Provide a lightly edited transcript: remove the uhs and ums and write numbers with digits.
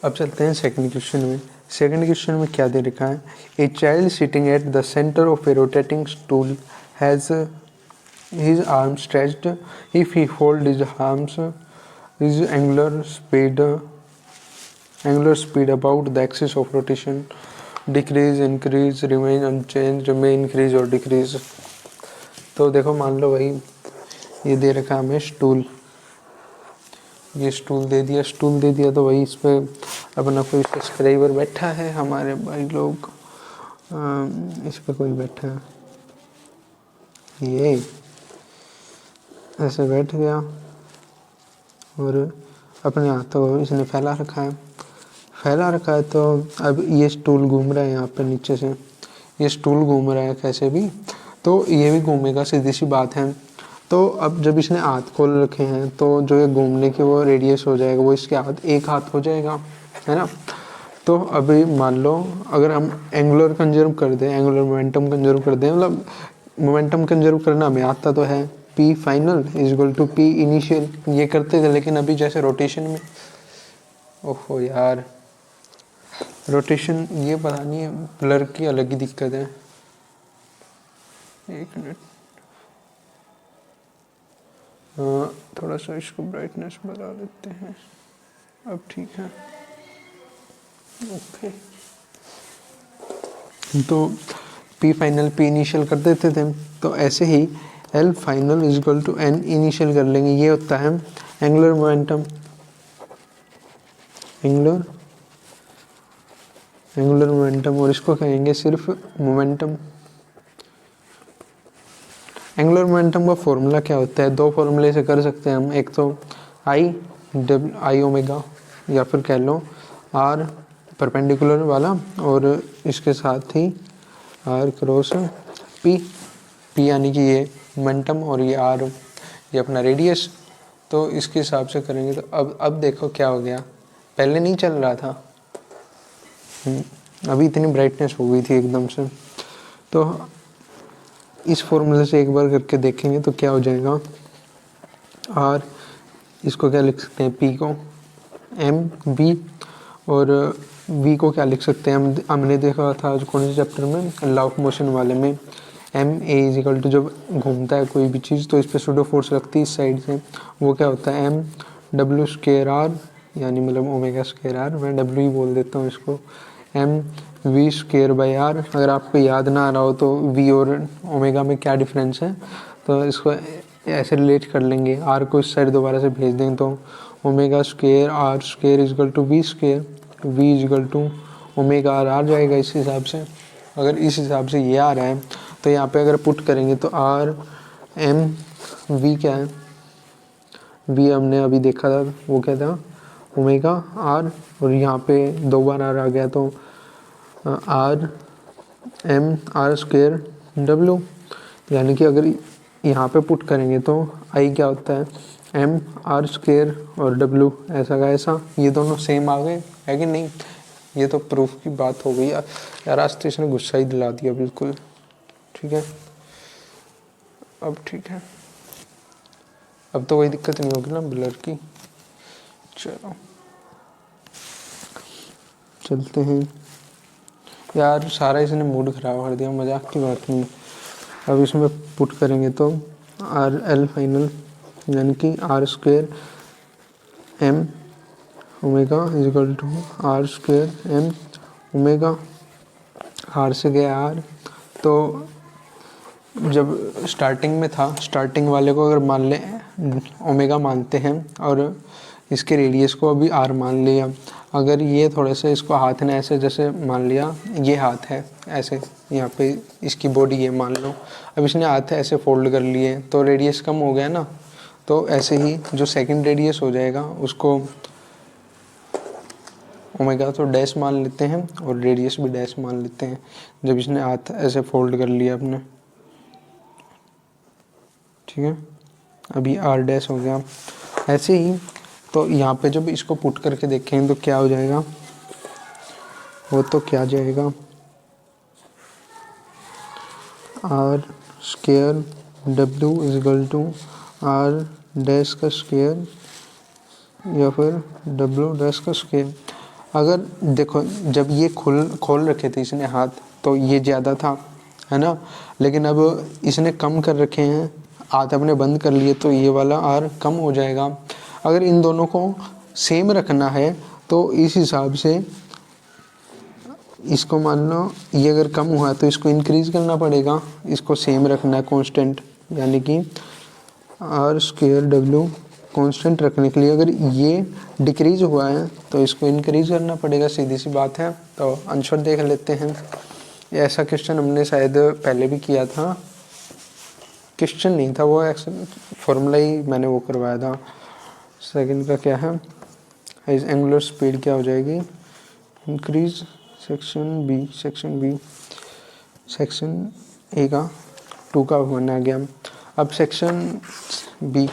अब चलते हैं सेकंड क्वेश्चन में। सेकंड क्वेश्चन में क्या दे रखा है, a child sitting at the centre of A rotating stool has his arms stretched. If he fold his arms, his angular speed about the axis of rotation decrease, increase, remain unchanged, may increase or decrease। तो देखो मान लो भाई ये दे रखा है हमें stool, ये stool दे दिया तो भाई इस पर अपना कोई सब्सक्राइबर बैठा है, हमारे भाई लोग इस पर कोई बैठा है, ये ऐसे बैठ गया और अपने हाथों को इसने फैला रखा है तो अब ये स्टूल घूम रहा है यहाँ पे नीचे से, ये स्टूल घूम रहा है कैसे भी, तो ये भी घूमेगा, सीधी सी बात है। तो अब जब इसने हाथ खोल रखे हैं तो जो ये घूमने की वो रेडियस हो जाएगा, वो इसके हाथ एक हाथ हो जाएगा, है ना। तो अभी मान लो अगर हम एंगुलर कंजर्व कर दें, एंगुलर मोमेंटम कंजर्व कर दें, मतलब मोमेंटम कंजर्व करना हमें आता तो है, P final is equal to P initial, ये करते थे। लेकिन अभी जैसे रोटेशन में, ओहो यार रोटेशन, ये पता नहीं है ब्लर की अलग ही दिक्कत है, एक मिनट, थोड़ा सा इसको ब्राइटनेस बढ़ा लेते हैं, अब ठीक है, ओके। तो P फाइनल P इनिशियल कर देते थे, तो ऐसे ही L final is equal to N initial कर लेंगे, ये होता है एंगुलर मोमेंटम, एंगुलर मोमेंटम, और इसको कहेंगे सिर्फ मोमेंटम। एंगुलर मोमेंटम का फॉर्मूला क्या होता है, दो फॉर्मूले से कर सकते हैं हम, एक तो आई ओमेगा या फिर कह लो R परपेंडिकुलर वाला, और इसके साथ ही R क्रॉस P यानी कि ये मोमेंटम और ये R ये अपना रेडियस। तो इसके हिसाब से करेंगे तो अब देखो क्या हो गया, पहले नहीं चल रहा था, अभी इतनी ब्राइटनेस हो गई थी एकदम से। तो इस फॉर्मूले से एक बार करके देखेंगे तो क्या हो जाएगा, R इसको क्या लिख सकते हैं, P को M V, और V को क्या लिख सकते हैं, हमने देखा था आज कौन से चैप्टर में, लॉ ऑफ मोशन वाले में, Ma इज इक्वल टू जब घूमता है कोई भी चीज़ तो इस पर सूडो फोर्स लगती है इस साइड से, वो क्या होता है MW स्क्वायर R, यानी मतलब ओमेगा स्क्वायर R, मैं W ही बोल देता हूँ इसको, MV स्क्वायर बाई R। अगर आपको याद ना आ रहा हो तो V और ओमेगा में क्या डिफरेंस है, तो इसको ऐसे रिलेट कर लेंगे, R को इस साइड दोबारा से भेज देंगे तो omega square R square is equal to V square, V is equal to omega R आ जाएगा इस हिसाब से। अगर इस हिसाब से ये आ रहा है तो यहाँ पे अगर पुट करेंगे तो R M V क्या है, V हमने अभी देखा था वो क्या था ओमेगा R, और यहाँ पे दो बार R आ गया तो R M R square W, यानी कि अगर यहाँ पे पुट करेंगे तो I क्या होता है M R स्क्वायर और W ऐसा का ऐसा, ये दोनों सेम आ गए, है कि नहीं। ये तो प्रूफ की बात हो गई यार, आज तो इसने गुस्सा ही दिला दिया बिल्कुल, ठीक है। अब ठीक है, अब तो कोई दिक्कत नहीं होगी ना ब्लर की। चलो चलते हैं यार, सारा इसने मूड खराब कर दिया, मजाक की बात नहीं। अब इसमें पुट करेंगे तो RL फाइनल यानी कि R square M omega is equal to R square M omega, R से गया R, तो जब स्टार्टिंग में था, स्टार्टिंग वाले को अगर मान लें ओमेगा मानते हैं और इसके रेडियस को अभी R मान लिया, अगर ये थोड़े से इसको हाथ ने ऐसे जैसे मान लिया, ये हाथ है ऐसे, यहाँ पे इसकी बॉडी ये मान लो, अब इसने हाथ ऐसे फोल्ड कर लिए तो रेडियस कम हो गया ना, तो ऐसे ही जो सेकंड रेडियस हो जाएगा उसको ओमेगा तो डैश मान लेते हैं और रेडियस भी डैश मान लेते हैं, जब इसने हाथ ऐसे फोल्ड कर लिया अपने, ठीक है। अभी R डैश हो गया ऐसे ही। तो यहाँ पे जब इसको पुट करके देखेंगे तो क्या हो जाएगा, वो तो क्या जाएगा R square W is equal to R dash का स्क्वायर या फिर W डैश का स्क्वायर। अगर देखो जब ये खोल रखे थे इसने हाथ तो ये ज़्यादा था, है ना, लेकिन अब इसने कम कर रखे हैं, हाथ अपने बंद कर लिए तो ये वाला आर कम हो जाएगा। अगर इन दोनों को सेम रखना है तो इस हिसाब से इसको मान लो ये अगर कम हुआ तो इसको इंक्रीज़ करना पड़ेगा, इसको सेम रखना है कांस्टेंट, यानी कि आर स्क्वायर डब्ल्यू कांस्टेंट रखने के लिए अगर ये डिक्रीज हुआ है तो इसको इंक्रीज करना पड़ेगा, सीधी सी बात है। तो आंसर देख लेते हैं। ऐसा क्वेश्चन हमने शायद पहले भी किया था, क्वेश्चन नहीं था वो, फॉर्मूला ही मैंने वो करवाया था। सेकंड का क्या है, इस एंगुलर स्पीड क्या हो जाएगी, इंक्रीज सेक्शन ए का 2 का 1 आ गया। अब सेक्शन बी